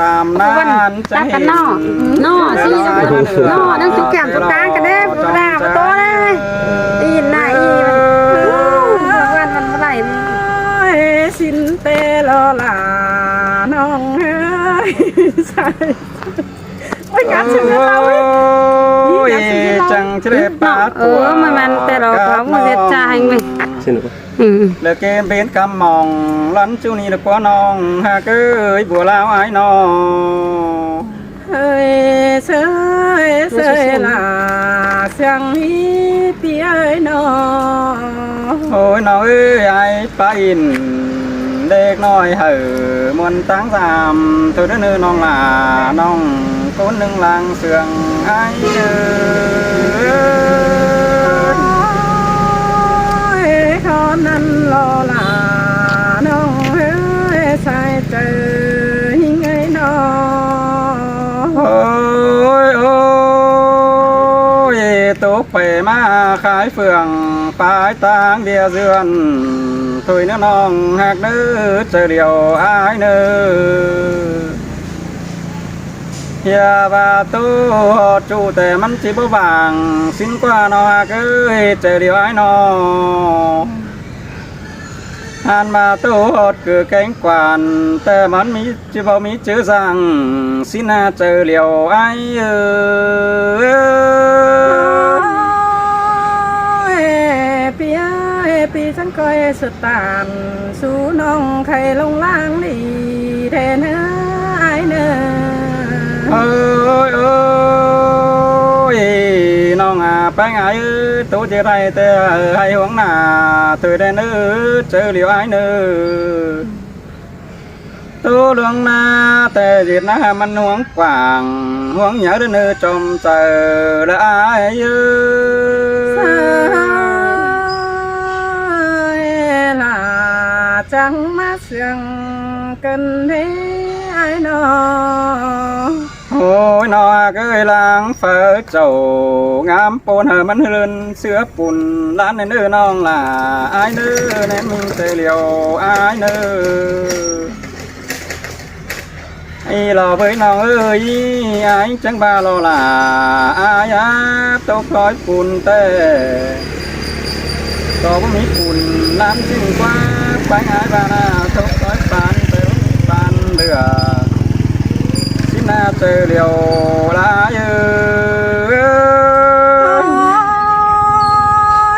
ตามนั้นจะเห็นนอสินอนั่งจุกแก้มจุกตากันเด้ปลาปลาโตเลยตีนไหนมันไหลสินเตลอลาน้องเฮ้ยใช่โอ้ยการชื่อเราจังเฉลปาตัวมันแต่เราเขาไม่เสียใจไหมเลยเกมเป็นกำมองลันจูนี่ละกว่าน้องหากเอ้ยบัวลาวไอ้น้องเฮ้ยเสยเสยลาเสียงนี้เปียน้องโอ้ยน้องเอ้ยไอ้ปาอินเด็กน้อยเหอมวนตั้งสามเธอเดินน้องลาน้องคนหนึ่งลางเสืองไอ้เอ้ยขอนั้นรอลาน้องเอ้ยใส่เจอยังไงน้องโอ้ยโอ้ยตกไปมาขายเฟืองปลายต่างเดียเดือนถอยน้องหักเนื้อเจอเดียวอายเนื้ออย่าบาตู้จูแต่มันจีบบางสิ้นกว่าน้องหักเอ้ยเจอเดียวอายน้องหันมาตู้คือแกงกวานแต่มันมีจีบมีเจอสั่งสิ้นหน้าเจอเดียวอายเอ้ปีฉันก้อยสตานสู่น้องไข่ลงล่างนี่แทนไอ้เนื้อโอ้ยโอ้ยน้องไปไงตัวจะไรแต่ให้หวังหน้าเธอได้เนื้อเจอเหลียวไอ้เนื้อตัวเรื่องหน้าแต่จิตหน้ามันห่วงกว่างห่วงเหยาเนื้อจมเจอและไอ้เยจังมาเสียงกันเด้ไอ้น้องโอ้ยน้องก็เลยล้างเฟ้อเจ้างามปนเหมันเฮือนเสือปุ่นล้านในเนื้อน้องล่ะไอ้เนื้อแน่มึงเตลียวไอ้เนื้อไอ้หล่อvớiน้องเอ้ยไอ้จังบาหล่อล่ะไอ้ยับตกคอยปุ่นเต้ก็มีปุ่นล้านสิ้นกว่าไปหายบานาทุกร้อยปานเติมปานเดือสิ้นหน้าเจอเดียวลาเยอ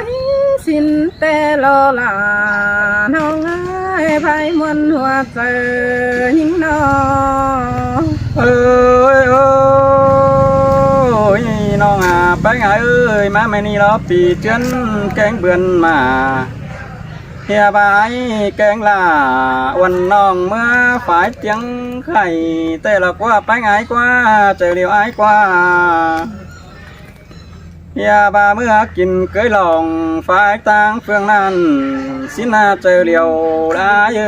ะสิ้นแต่โลลาน้องเอ้ยไพมวนหัวเจอหิ้งน้องเอ้ยโอ้ยน้องไปไงเอ้ยมาไม่นี่ล้อปีเจือนแกงเบือนมาเฮียบายแกงลาวันน้องเมื่อฝ่ายเตียงไข่แต่ละกว่าไปไงกว่าเจอเดียวไอ้กว่าเฮียบาเมื่อกินเคยลองฝ่ายต่างเฟืองนั้นสินาเจอเดียวได้เย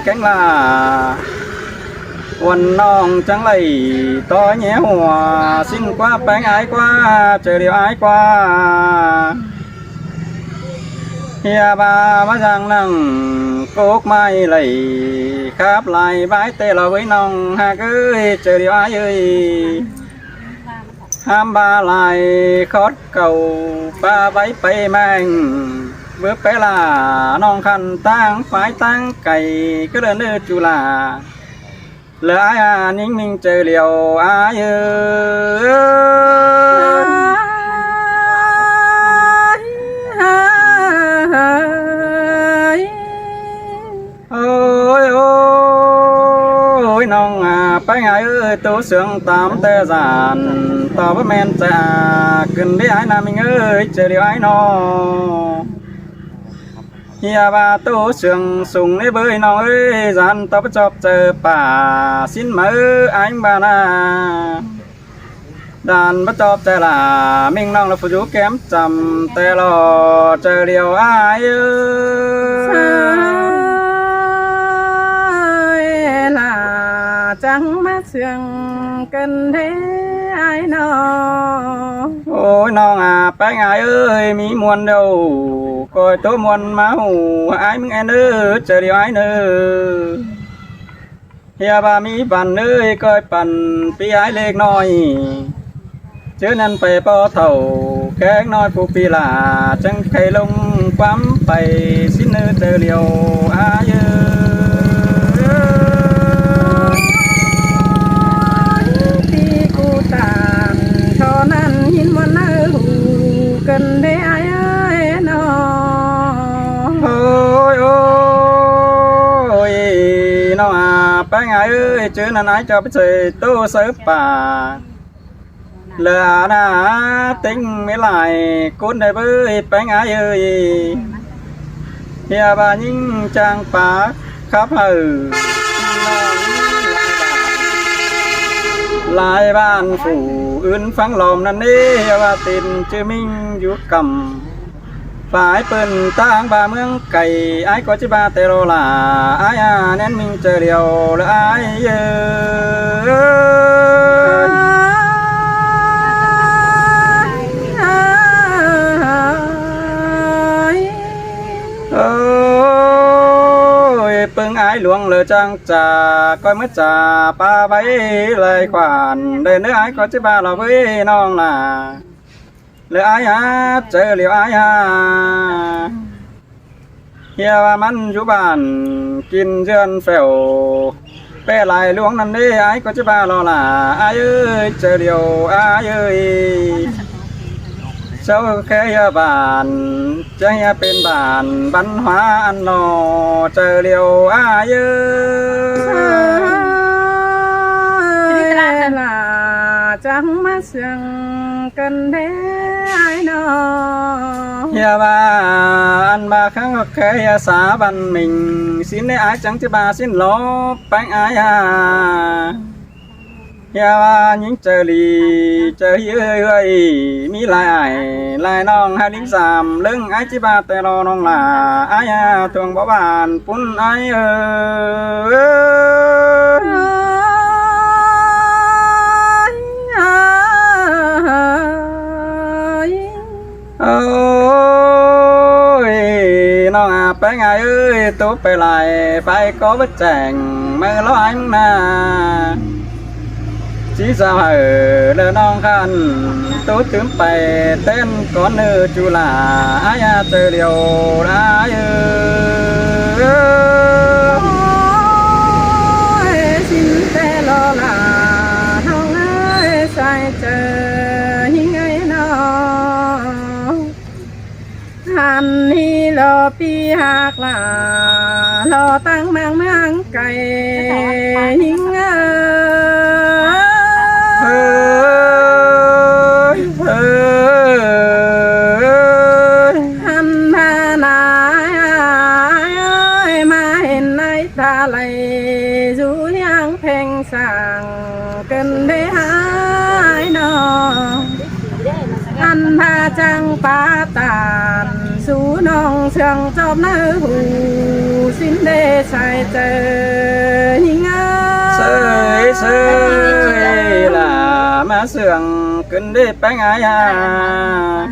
แกงลาวันน้องจังเลยต่อแง่หัวสิ้นกว่าแป้งไอ้กว่าเจอเดียวไอ้กว่าเฮียบามาจังนั่งโกกไม้เลยครับลายใบเตะเราไว้น้องหากเอ้ยเจอเดียวไอ้เอ้ยห้ามบาลายคอดเก่าปลาใบไปแมงเบื่อไปลาน้องคันตั้งฝ่ายตั้งไก่ก็เดินเนื้อจุลาเหลือไอ้นิ่งนิ่งเจอเหลียวอาเยโอ้ยโอ้ยน้องไปไงเอ้ยตัวเสืองตามแต่จานต่อพระแมนจะขึ้นได้ไอ้นามิงเอ้ยเจอเหลียวไอ้น้องเฮียบาตู้เสืองสูงในเบยน้องเอ้ยจันต่อไปจบเจอป่าสิ้นมือไอ้บานาด่านประจบเจอละมิ่งน้องเราฟูจูแก้มจำแต่รอเจอเดียวไอ้ลา จังมาเสื่องกันเด้ไอ้น้อง โอ้ยน้องไปไงเอ้ยมีมวนđâu coi tố mวนmáu ai mừng anh ơi chờ điều ai nữa Hia ba mi bàn ơi coi bàn pi ai lệch nói chứ nên phải bỏ thầu các nói phụ pi là chẳng khay lông quắm phải xin nữ chờ điều aiที่กูตามเท่านั้นหินวันนั้นหูกันได้ไอ้น้อง ôi ôi nó bé ngài ơi chứ là nãy cho biết chơi tô sớp bà lừa na tính mới lại cún đây với bé ngài ơi nhà bà những trang phá khắp hừ lại ban phủ ươn phăng lòmนั่นนี่ว่าตินชื่อมิ่งยุกำฝ่ายปืนตั้งบาเมืองไก่ไอ้ก็จิบาเตโรลาไอ้แน่นมิ่งเจอเดียวเลยไอ้เยโอ้ยปึงไอ้หลวงเลยจังจ่าก้อยมือจ่าป้าไว้เลยขวานเดินเนื้อไอ้ก็จิบาเราไว้น้องน่ะเลยai chờ liệu ai Hia ba man chú bàn kinh dân phèo Bè lại luống nằm đi ai có chứ ba lo là ai ơi chờ liệu ai ơi Sao khẽ bàn Chẳng bên bàn văn hóa ăn nò chờ liệu ai ơi là chẳng má sương cần thế ai nó Hia ba ăn ba kháng khẽ xá bàn mình xin đấy ai chẳng chứ ba xin ló bánh ai Hia ba những chờ lì chờ ơi ơi mi lại nong hai lính giảm lưng ai chứ ba tè lo nong là ai thường bỏ bàn phun ai ôi nó bé ngài ơi tôi phải lại phải có vết chàng mơ lo anh mà chỉ sao hở lỡ non khăn tôi tướng phải tên con nữ chú là ai chờ điều đã xin tê lo là không ơi sai chờ hành hi lo pi hạc là lo tăng mang cày hiên hành hà nai mà hiện nay ta lại du yang phèn sàng cần để hai nó anh hà trang phá tàn sú nong sương chóp nơ hù xin đê sai chờ hình sơi là má sương cân đê bánh ai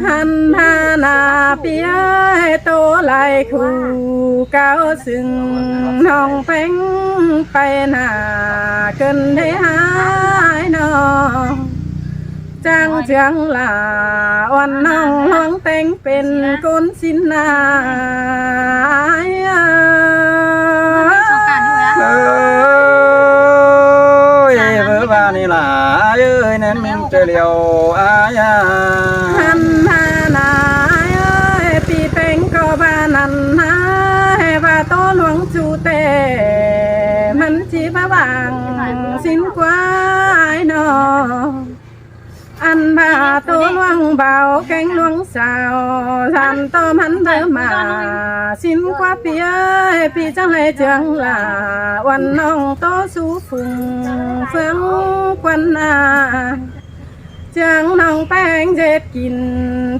hắn hà na bia tô lại khu cao sừng nong phanh bay na cân đê hai nóจังเจียงลาวันน้องน้องแต่งเป็นก้นสินนาเอ้ยเมื่อวานนี่ล่ะเอ้ยนั่นมิงเจอเลียวอ้ายหันหานาเอ้ยปีเป็นก็บ้านันนาบ้าโตหลวงจูเตมันจีบ้าบางสินกว่าไอ้น้องanh bà tô loang bao cánh loang sao dàn tôm hắn thơ mà xin qua phía pi chẳng lẽ chẳng là oan nong tô su phùng phương quân chẳng nong bánh dệt kín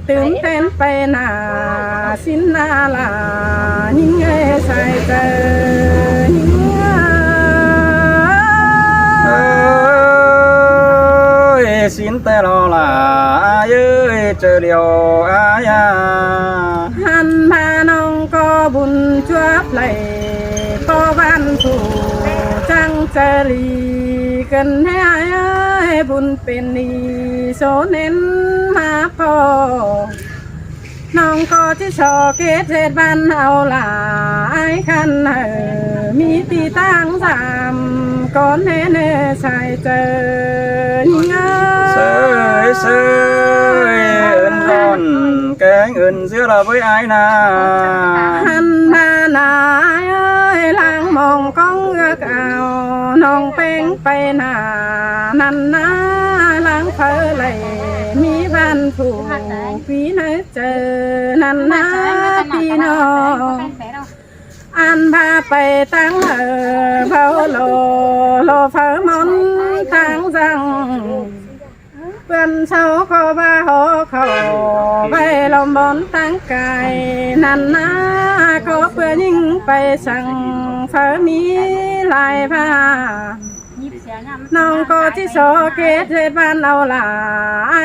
tướng tên pe nà xin na là những nghe sai tờ những แต่รอหลาเอ้ยเจอเดียวอายา หันมาน้องก็บุญจวบไหลก็บ้านผู้จังเจรีกันให้บุญเป็นนีโซเน้นมาพอน้องก็ที่ชอเกตเจ็ดบ้านเอาหลายคันมีตีตั้งสามก่อนเน่ใส่เจอเงา เสยเสยเอินร้อนแกงเอินเสื้อเราไว้อายนา หันมาหนาเอ้ยล้างมองก้องเอือกเอาน้องเป้งไปหนานันนาล้างเพอไหลมีบ้านผู้พี่เนเจอนันนาพี่น้องอันพาไปตั้งเผาโลเผามอนตั้งจังเพื่อนเช้าก็บ้าหอเขาไปลมบนตั้งไก่นันนาก็เพื่อยิ่งไปสั่งเผามีลายผ้าน้องก็ที่โซเกตเจ็ดบ้านเอาหลา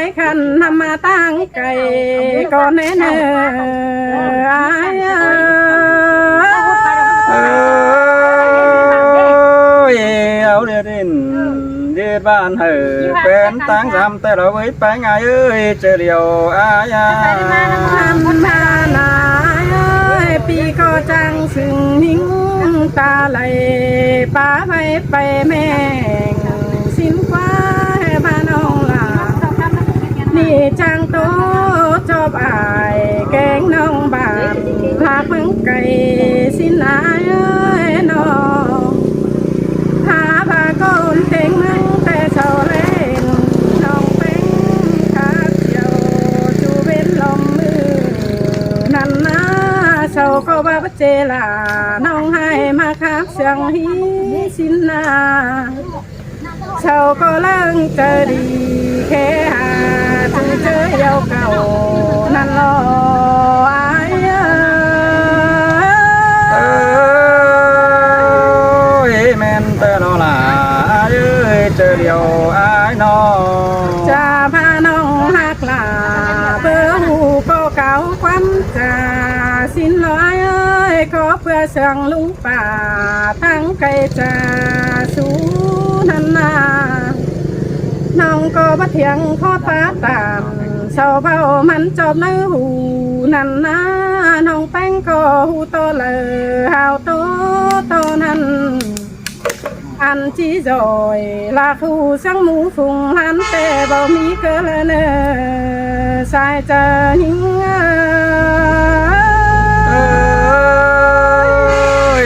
ยคันนำมาตั้งไก่ก็เน่อาย เอ้ยเอาเดียดินเดียบ้านเฮอเป็นตั้งจำแต่เราไว้ไปไงเอ้ยเจอเดียวอายา ทำมาหนาเอ้ยปีก็จังสึงหิงตาไหลป้าไปแม่งสินฟ้าให้บ้านน้องหลานี่จังโตจอบอายแกงน้องบานลาเพิ่งไก่สินอายเอ้ยน้องหาบาก้นเต็งนั่งแต่เช้าเล่นน้องเป็นขาเขียวจูเว้นลมมือนั่นนะเช้าก็บ้าเจลาน้องให้มาคับเสียงฮีสินนาเช้าก็เลิ่งเจอดีแค่หาเจอเยาเก่านั่นรออาย เอ้ยแม่นแต่รอหลาเอ้ยเจอเดียวอายน้อง จะพาน้องหักลาเบอร์หูก็เก่าความจ่าสินร้อยเอ้ยขอเพื่อเสียงลุงป่าทั้งไก่จ่าสูนันนาน้องก็บ่เถียงขอตาตามเศร้าเบามันจบในหูนันนาน้องแป้งก็หูโตเลยหาวโตนั้น อันจีจอยลาคูสังหมูฟุงหันแต่บ่มีเกลเนอสายเจอหิง เอ้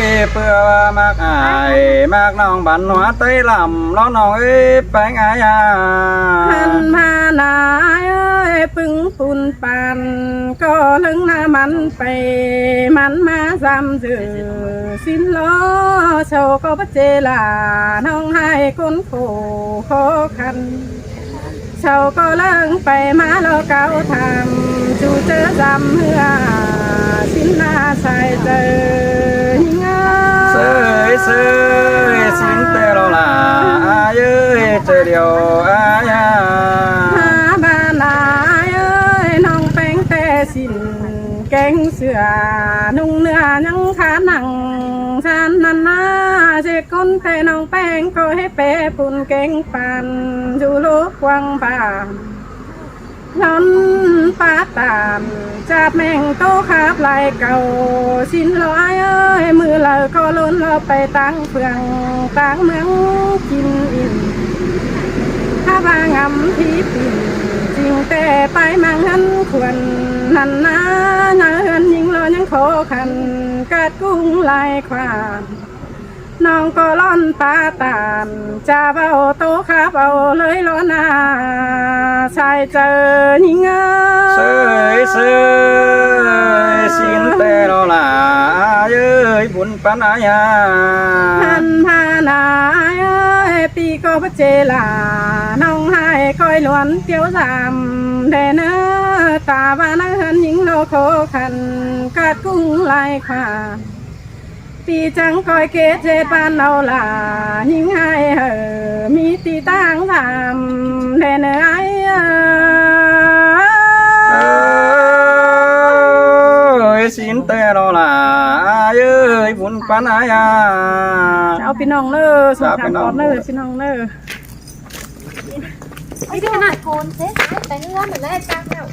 ยเพื่อว่ามากอายมากน้องบันหัวเต้ยลำล้อน้องเอ้ยไปไงอ่ะ หันมาหนาเอ้ยปึงปุ่นปันก็ลึงหน้ามันไปมันมาซ้ำเจอสินล้อโชก็ปเจลาน้องให้คนโคขอคันเช้าก็เลิงไปมาแล้วเก่าทำจูเจอจำเหือสินนาใส่เจอหิง เสยเสยสินแต่เราล่ะเอ้ยเจอเดียวอายา หาบ้านลายเอ้ยน้องแป้งแต่สินแกงเสือนุ่งเนื้อยังขาหนังฉันนันนาเจ็ก้นแต่น้องแป้งก็ให้เปปุ่นแกงปันอยู่ลูกวังป่าน้อนป้าตามจับแมงโตขาบลายเก่าสินร้อยเอ้ยมือเราก็ล้นเราไปตั้งเฟืองตั้งเมืองกินอิ่มถ้าบางำที่ปิ่นจริงแต่ไปมังหันควรนันนาเงินยิงรอยังขอขันกัดกุ้งลายความน้องก็ล่อนตาตามจะเบาโตขาเบาเลยล้อนาชายเจอยิง เสยเสยสินแต่เราล่ะเอ้ยบุญปันอายา หันพานาเอ้ยปีก็พเจลาน้องให้คอยล้วนเตียวสามแดนตาบ้านเฮินยิงโลโคขันกัดกุ้งลายขาปีจังคอยเกตเจปานเอาล่ะยิงให้มีตีตั้งสามแดนไอ้ เอ้ยบุญปานายา จะเอาพี่น้องเด้อส่งทางก่อนเด้อพี่น้องเด้อ ไอ้ที่ขนาดโกนเจ๊ไปเงื่อนเหมือนแรกจ้างแล้ว